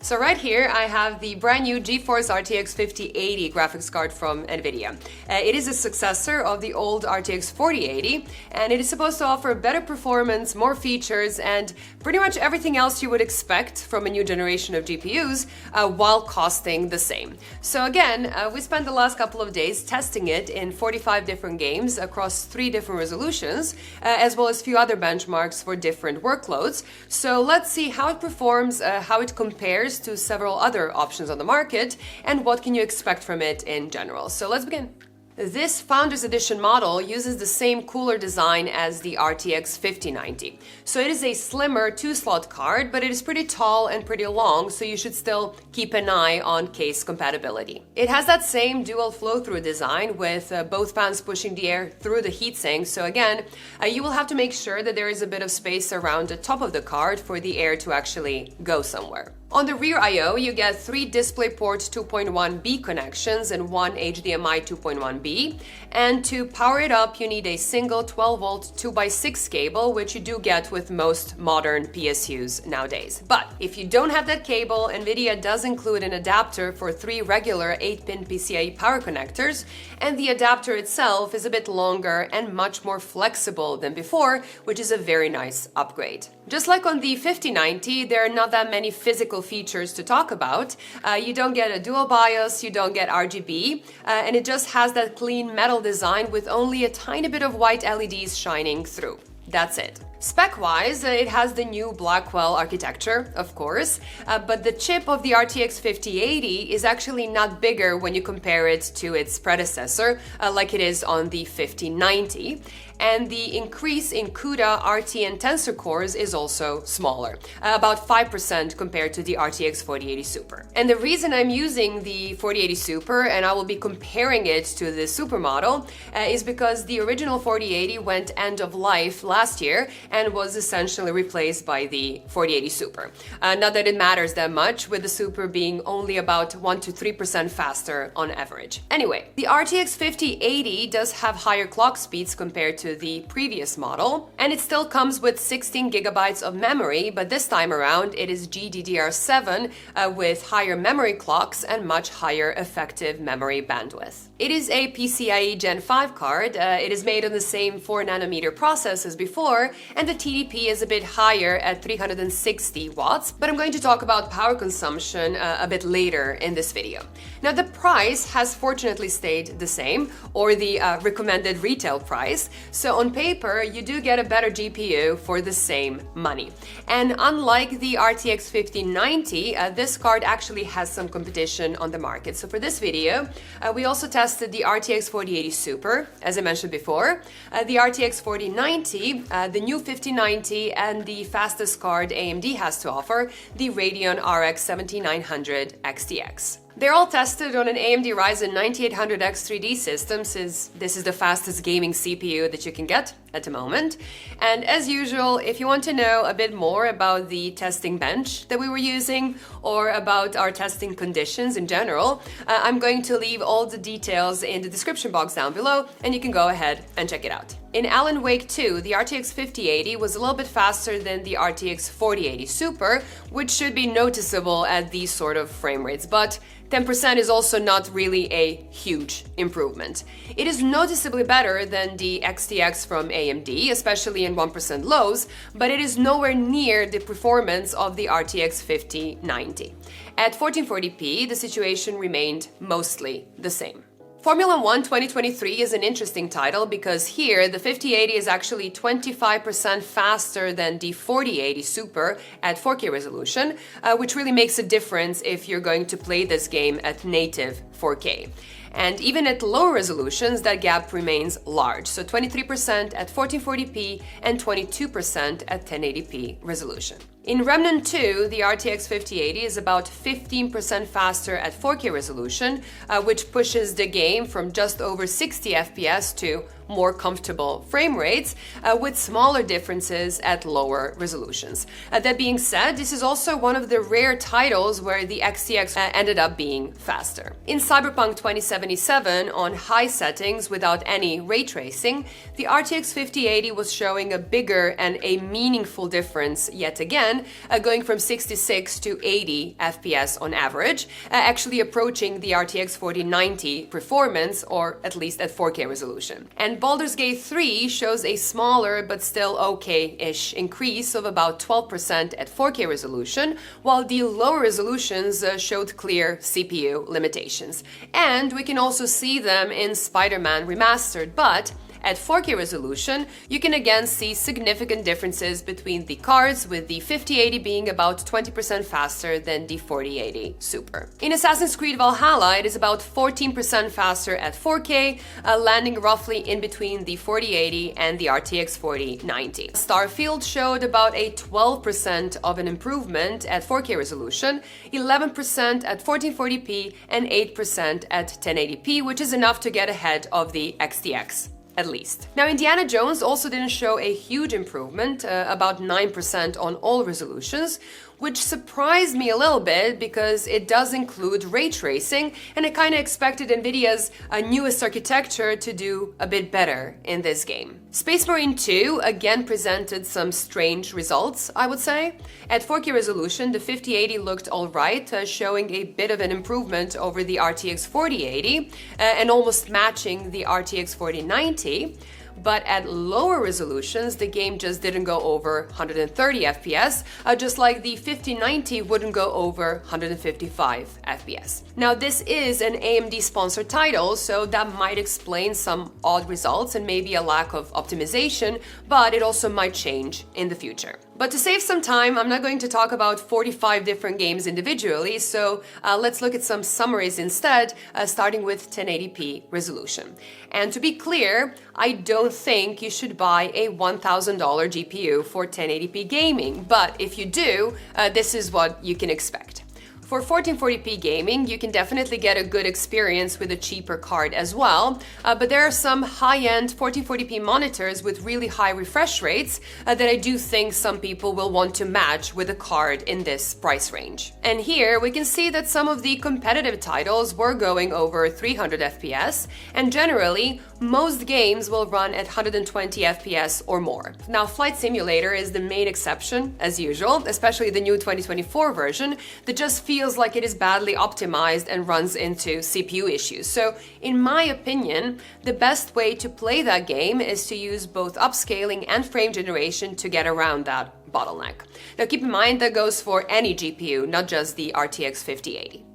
So right here I have the brand new GeForce RTX 5080 graphics card from Nvidia. It is a successor of the old RTX 4080, and it is supposed to offer better performance, more features, and pretty much everything else you would expect from a new generation of GPUs while costing the same. So again, we spent the last couple of days testing it in 45 different games across 3 different resolutions, as well as a few other benchmarks for different workloads. So let's see how it performs, how it compares to several other options on the market, and what can you expect from it in general. So let's begin. This Founders Edition model uses the same cooler design as the RTX 5090. So it is a slimmer 2-slot card, but it is pretty tall and pretty long, so you should still keep an eye on case compatibility. It has that same dual flow-through design with both fans pushing the air through the heatsink, so again, you will have to make sure that there is a bit of space around the top of the card for the air to actually go somewhere. On the rear I/O, you get 3 DisplayPort 2.1b connections and 1 HDMI 2.1b. And to power it up, you need a single 12-volt 2x6 cable, which you do get with most modern PSUs nowadays. But if you don't have that cable, Nvidia does include an adapter for 3 regular 8-pin PCIe power connectors, and the adapter itself is a bit longer and much more flexible than before, which is a very nice upgrade. Just like on the 5090, there are not that many physical features to talk about. You don't get a dual BIOS, you don't get RGB, and it just has that clean metal design with only a tiny bit of white LEDs shining through. That's it. Spec-wise, it has the new Blackwell architecture, of course, but the chip of the RTX 5080 is actually not bigger when you compare it to its predecessor, like it is on the 5090. And the increase in CUDA, RT, and Tensor cores is also smaller, about 5% compared to the RTX 4080 Super. And the reason I'm using the 4080 Super, and I will be comparing it to the Super model, is because the original 4080 went end of life last year and was essentially replaced by the 4080 Super. Not that it matters that much, with the Super being only about 1 to 3% faster on average. Anyway, the RTX 5080 does have higher clock speeds compared to the previous model, and it still comes with 16 gigabytes of memory, but this time around it is GDDR7 with higher memory clocks and much higher effective memory bandwidth. It is a PCIe Gen 5 card. It is made on the same 4nm process as before, and the TDP is a bit higher at 360 watts, but I'm going to talk about power consumption a bit later in this video. Now, the price has fortunately stayed the same, or the recommended retail price. So on paper, you do get a better GPU for the same money. And unlike the RTX 5090, this card actually has some competition on the market. So for this video, we also tested the RTX 4080 Super, as I mentioned before, the RTX 4090, the new 5090, and the fastest card AMD has to offer, the Radeon RX 7900 XTX. They're all tested on an AMD Ryzen 9800X 3D system, since this is the fastest gaming CPU that you can get at the moment. And as usual, if you want to know a bit more about the testing bench that we were using, or about our testing conditions in general, I'm going to leave all the details in the description box down below, and you can go ahead and check it out. In Alan Wake 2, the RTX 5080 was a little bit faster than the RTX 4080 Super, which should be noticeable at these sort of frame rates, but 10% is also not really a huge improvement. It is noticeably better than the XTX from AMD, especially in 1% lows, but it is nowhere near the performance of the RTX 5090. At 1440p, the situation remained mostly the same. Formula 1 2023 is an interesting title because here the 5080 is actually 25% faster than the 4080 Super at 4K resolution, which really makes a difference if you're going to play this game at native 4K. And even at lower resolutions, that gap remains large, so 23% at 1440p and 22% at 1080p resolution. In Remnant 2, the RTX 5080 is about 15% faster at 4K resolution, which pushes the game from just over 60 FPS to more comfortable frame rates, with smaller differences at lower resolutions. That being said, this is also one of the rare titles where the XTX ended up being faster. In Cyberpunk 2077, on high settings without any ray tracing, the RTX 5080 was showing a bigger and a meaningful difference yet again, again, going from 66 to 80 FPS on average, actually approaching the RTX 4090 performance, or at least at 4K resolution. And Baldur's Gate 3 shows a smaller but still okay-ish increase of about 12% at 4K resolution, while the lower resolutions showed clear CPU limitations. And we can also see them in Spider-Man Remastered, but at 4K resolution, you can again see significant differences between the cards, with the 5080 being about 20% faster than the 4080 Super. In Assassin's Creed Valhalla, it is about 14% faster at 4K, landing roughly in between the 4080 and the RTX 4090. Starfield showed about a 12% of an improvement at 4K resolution, 11% at 1440p, and 8% at 1080p, which is enough to get ahead of the XTX. At least. Now, Indiana Jones also didn't show a huge improvement, about 9% on all resolutions, which surprised me a little bit because it does include ray tracing, and I kind of expected Nvidia's newest architecture to do a bit better in this game. Space Marine 2 again presented some strange results, I would say. At 4K resolution, the 5080 looked alright, showing a bit of an improvement over the RTX 4080 and almost matching the RTX 4090. But at lower resolutions, the game just didn't go over 130 FPS, just like the 5090 wouldn't go over 155 FPS. Now, this is an AMD-sponsored title, so that might explain some odd results and maybe a lack of optimization, but it also might change in the future. But to save some time, I'm not going to talk about 45 different games individually, so let's look at some summaries instead, starting with 1080p resolution. And to be clear, I don't think you should buy a $1,000 GPU for 1080p gaming, but if you do, this is what you can expect. For 1440p gaming, you can definitely get a good experience with a cheaper card as well, but there are some high-end 1440p monitors with really high refresh rates that I do think some people will want to match with a card in this price range. And here we can see that some of the competitive titles were going over 300 FPS, and generally, most games will run at 120 FPS or more. Now, Flight Simulator is the main exception, as usual, especially the new 2024 version that just feels like it is badly optimized and runs into CPU issues. So, in my opinion, the best way to play that game is to use both upscaling and frame generation to get around that bottleneck. Now, keep in mind that goes for any GPU, not just the RTX 5080.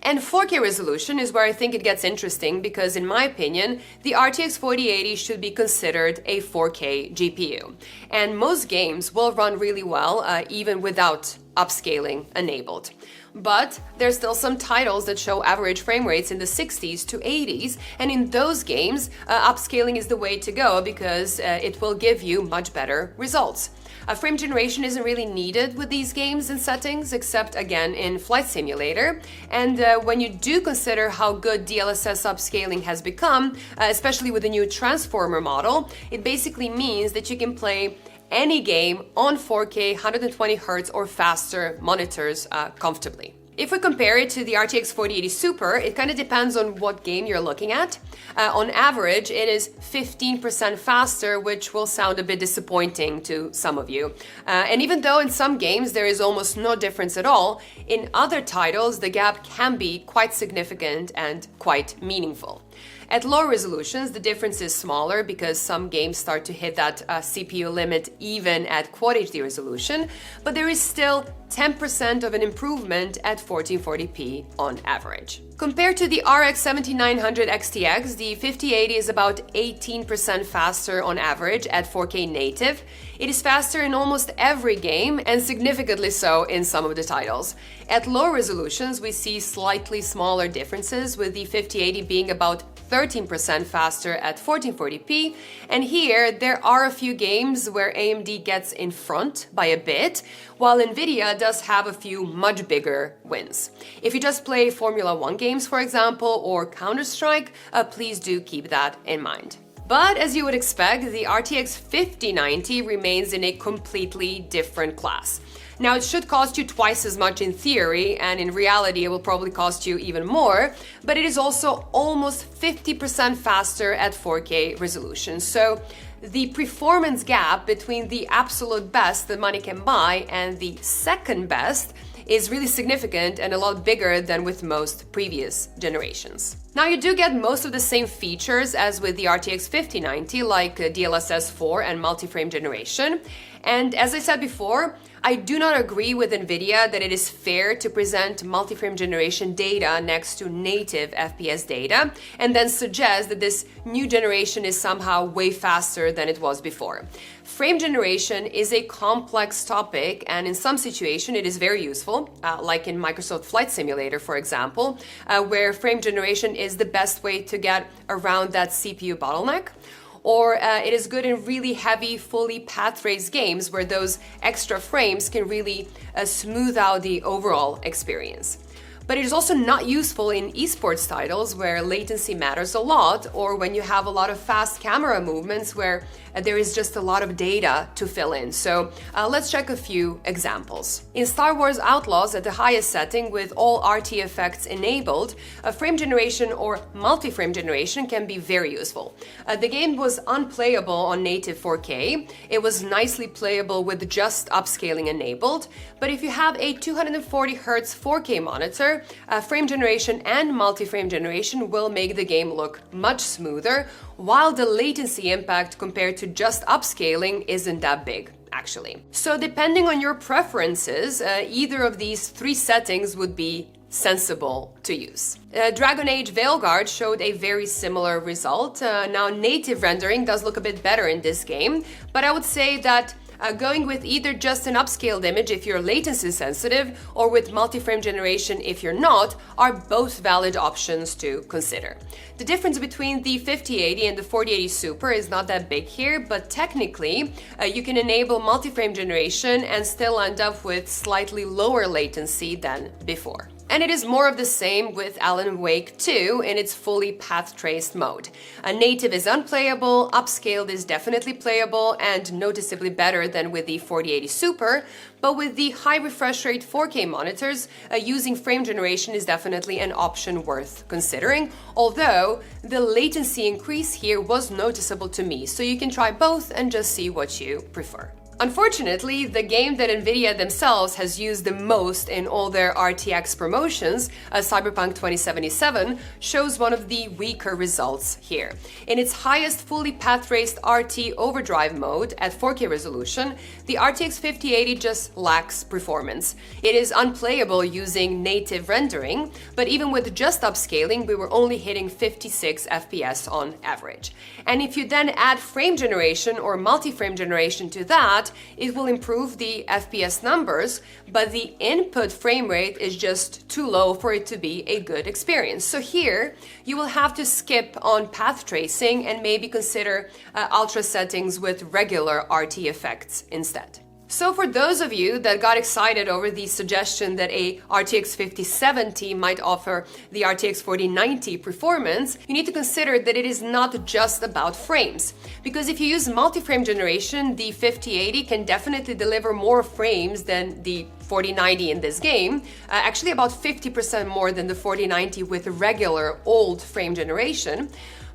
And 4K resolution is where I think it gets interesting because, in my opinion, the RTX 4080 should be considered a 4K GPU. And most games will run really well, even without upscaling enabled. But there's still some titles that show average frame rates in the 60s to 80s, and in those games, upscaling is the way to go because it will give you much better results. Frame generation isn't really needed with these games and settings, except again in Flight Simulator. And when you do consider how good DLSS upscaling has become, especially with the new Transformer model, it basically means that you can play any game on 4K, 120Hz or faster monitors comfortably. If we compare it to the RTX 4080 Super, it kind of depends on what game you're looking at. On average, it is 15% faster, which will sound a bit disappointing to some of you. And even though in some games there is almost no difference at all, in other titles the gap can be quite significant and quite meaningful. At lower resolutions, the difference is smaller because some games start to hit that CPU limit even at Quad HD resolution, but there is still 10% of an improvement at 1440p on average. Compared to the RX 7900 XTX, the 5080 is about 18% faster on average at 4K native. It is faster in almost every game and significantly so in some of the titles. At low resolutions, we see slightly smaller differences, with the 5080 being about 13% faster at 1440p, and here there are a few games where AMD gets in front by a bit, while Nvidia does have a few much bigger wins. If you just play Formula 1 games, for example, or Counter-Strike, please do keep that in mind. But as you would expect, the RTX 5090 remains in a completely different class. Now, it should cost you twice as much in theory, and in reality it will probably cost you even more, but it is also almost 50% faster at 4K resolution. So the performance gap between the absolute best that money can buy and the second best is really significant and a lot bigger than with most previous generations. Now, you do get most of the same features as with the RTX 5090, like DLSS 4 and multi-frame generation. And as I said before, I do not agree with Nvidia that it is fair to present multi-frame generation data next to native FPS data and then suggest that this new generation is somehow way faster than it was before. Frame generation is a complex topic, and in some situations it is very useful, like in Microsoft Flight Simulator, for example, where frame generation is the best way to get around that CPU bottleneck. Or it is good in really heavy, fully path-traced games where those extra frames can really smooth out the overall experience. But it is also not useful in esports titles where latency matters a lot, or when you have a lot of fast camera movements where there is just a lot of data to fill in. So let's check a few examples. In Star Wars Outlaws, at the highest setting with all RT effects enabled, frame generation or multi-frame generation can be very useful. The game was unplayable on native 4K. It was nicely playable with just upscaling enabled. But if you have a 240Hz 4K monitor, frame generation and multi-frame generation will make the game look much smoother, while the latency impact compared to just upscaling isn't that big, actually. So depending on your preferences, either of these three settings would be sensible to use. Dragon Age Veilguard showed a very similar result. Now, native rendering does look a bit better in this game, but I would say that going with either just an upscaled image if you're latency sensitive or with multi-frame generation if you're not are both valid options to consider. The difference between the 5080 and the 4080 Super is not that big here, but technically you can enable multi-frame generation and still end up with slightly lower latency than before. And it is more of the same with Alan Wake 2 in its fully path-traced mode. Native is unplayable, upscaled is definitely playable and noticeably better than with the 4080 Super, but with the high refresh rate 4K monitors, using frame generation is definitely an option worth considering, although the latency increase here was noticeable to me, so you can try both and just see what you prefer. Unfortunately, the game that Nvidia themselves has used the most in all their RTX promotions, Cyberpunk 2077, shows one of the weaker results here. In its highest fully path-traced RT overdrive mode at 4K resolution, the RTX 5080 just lacks performance. It is unplayable using native rendering, but even with just upscaling, we were only hitting 56 FPS on average. And if you then add frame generation or multi-frame generation to that, it will improve the FPS numbers, but the input frame rate is just too low for it to be a good experience. So here, you will have to skip on path tracing and maybe consider ultra settings with regular RT effects instead. So for those of you that got excited over the suggestion that a RTX 5070 might offer the RTX 4090 performance, you need to consider that it is not just about frames. Because if you use multi-frame generation, the 5080 can definitely deliver more frames than the 4090 in this game, actually about 50% more than the 4090 with regular old frame generation.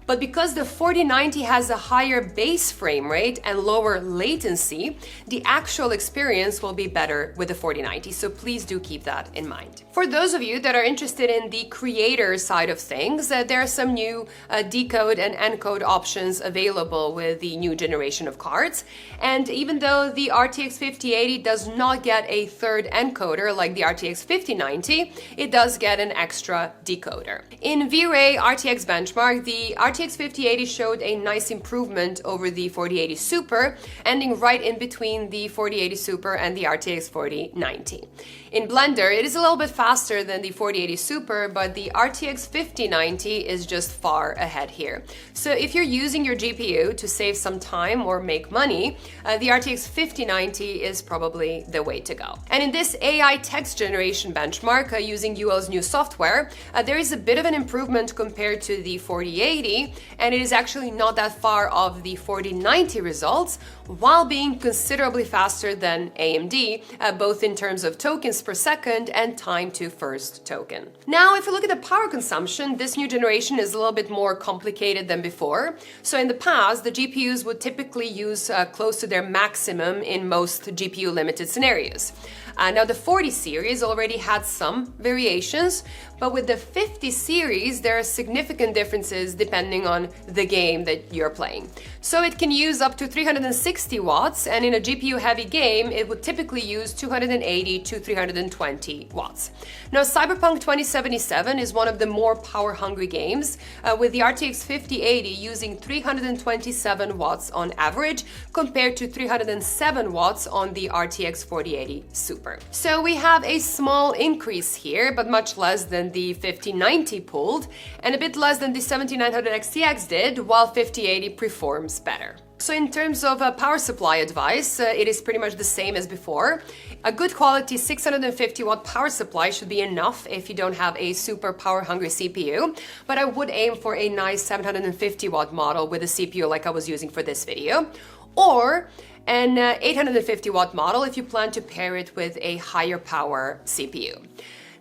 But because the 4090 has a higher base frame rate and lower latency, the actual experience will be better with the 4090, so please do keep that in mind. For those of you that are interested in the creator side of things, there are some new decode and encode options available with the new generation of cards. And even though the RTX 5080 does not get a third encoder like the RTX 5090, it does get an extra decoder. In V-Ray RTX benchmark, the RTX 5080 showed a nice improvement over the 4080 Super, ending right in between the 4080 Super and the RTX 4090. In Blender, it is a little bit faster than the 4080 Super, but the RTX 5090 is just far ahead here. So if you're using your GPU to save some time or make money, the RTX 5090 is probably the way to go. And in this AI text generation benchmark, using UL's new software, there is a bit of an improvement compared to the 4080, and it is actually not that far off the 4090 results, while being considerably faster than AMD, both in terms of token frames per second and time to first token. Now, if you look at the power consumption, this new generation is a little bit more complicated than before. So in the past, the GPUs would typically use close to their maximum in most GPU limited scenarios. Now the 40 series already had some variations, but with the 50 series, there are significant differences depending on the game that you're playing. So it can use up to 360 watts, and in a GPU-heavy game, it would typically use 280 to 320 watts. Now, Cyberpunk 2077 is one of the more power-hungry games, with the RTX 5080 using 327 watts on average, compared to 307 watts on the RTX 4080 Super. So we have a small increase here, but much less than the 5090 pulled, and a bit less than the 7900 XTX did, while 5080 performs better. So in terms of power supply advice, it is pretty much the same as before. A good quality 650 watt power supply should be enough if you don't have a super power hungry CPU, but I would aim for a nice 750 watt model with a CPU like I was using for this video, or an 850 watt model if you plan to pair it with a higher power CPU.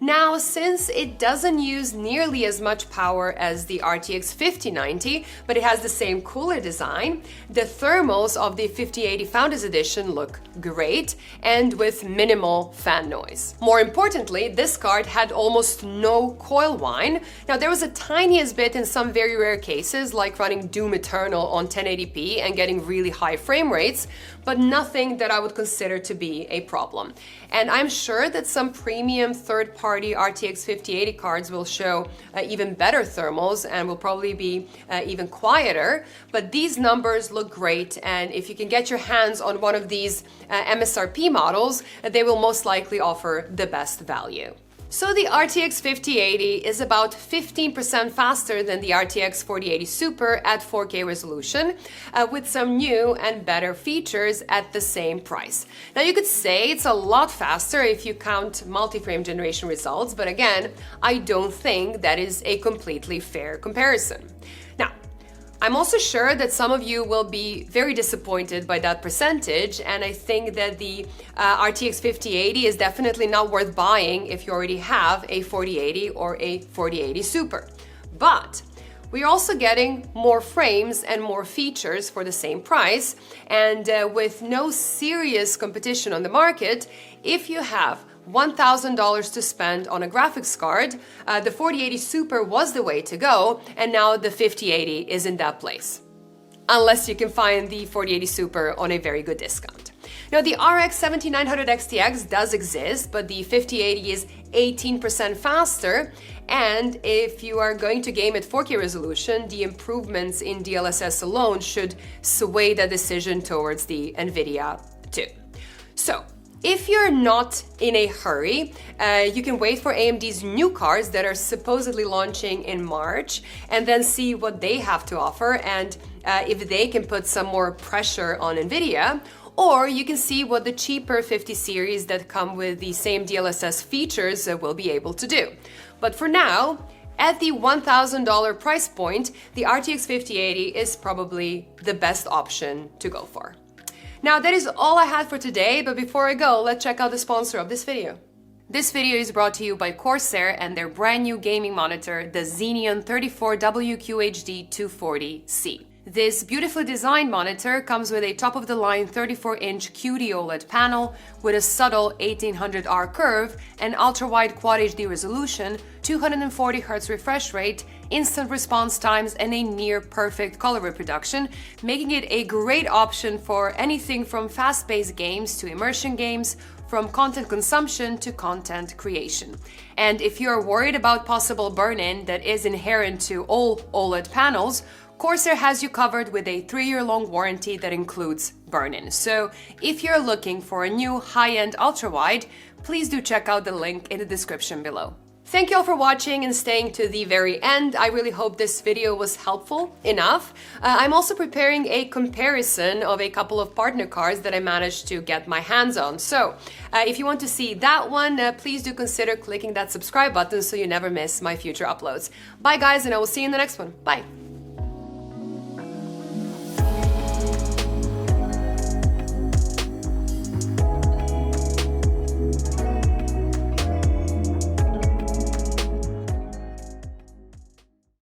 Now, since it doesn't use nearly as much power as the RTX 5090, but it has the same cooler design, the thermals of the 5080 Founders Edition look great and with minimal fan noise. More importantly, this card had almost no coil whine. Now, there was a tiniest bit in some very rare cases, like running Doom Eternal on 1080p and getting really high frame rates, but nothing that I would consider to be a problem. And I'm sure that some premium third-party RTX 5080 cards will show even better thermals and will probably be even quieter, but these numbers look great, and if you can get your hands on one of these MSRP models, they will most likely offer the best value. So the RTX 5080 is about 15% faster than the RTX 4080 Super at 4K resolution, with some new and better features at the same price. Now you could say it's a lot faster if you count multi-frame generation results, but again, I don't think that is a completely fair comparison. Now, I'm also sure that some of you will be very disappointed by that percentage, and I think that the RTX 5080 is definitely not worth buying if you already have a 4080 or a 4080 Super. But we're also getting more frames and more features for the same price, and with no serious competition on the market, if you have $1,000 to spend on a graphics card, the 4080 Super was the way to go, and now the 5080 is in that place. Unless you can find the 4080 Super on a very good discount. Now, the RX 7900 XTX does exist, but the 5080 is 18% faster, and if you are going to game at 4K resolution, the improvements in DLSS alone should sway the decision towards the Nvidia too. So, if you're not in a hurry, you can wait for AMD's new cards that are supposedly launching in March and then see what they have to offer and if they can put some more pressure on Nvidia. Or you can see what the cheaper 50 series that come with the same DLSS features will be able to do. But for now, at the $1,000 price point, the RTX 5080 is probably the best option to go for. Now, that is all I had for today, but before I go, let's check out the sponsor of this video. This video is brought to you by Corsair and their brand new gaming monitor, the Xeneon 34WQHD 240C. This beautifully designed monitor comes with a top-of-the-line 34-inch QD OLED panel with a subtle 1800R curve, an ultra-wide Quad HD resolution, 240Hz refresh rate, instant response times, and a near-perfect color reproduction, making it a great option for anything from fast-paced games to immersion games, from content consumption to content creation. And if you're worried about possible burn-in that is inherent to all OLED panels, Corsair has you covered with a 3-year-long warranty that includes burn-in. So if you're looking for a new high-end ultra-wide, please do check out the link in the description below. Thank you all for watching and staying to the very end. I really hope this video was helpful enough. I'm also preparing a comparison of a couple of partner cards that I managed to get my hands on. So if you want to see that one, please do consider clicking that subscribe button so you never miss my future uploads. Bye guys, and I will see you in the next one. Bye.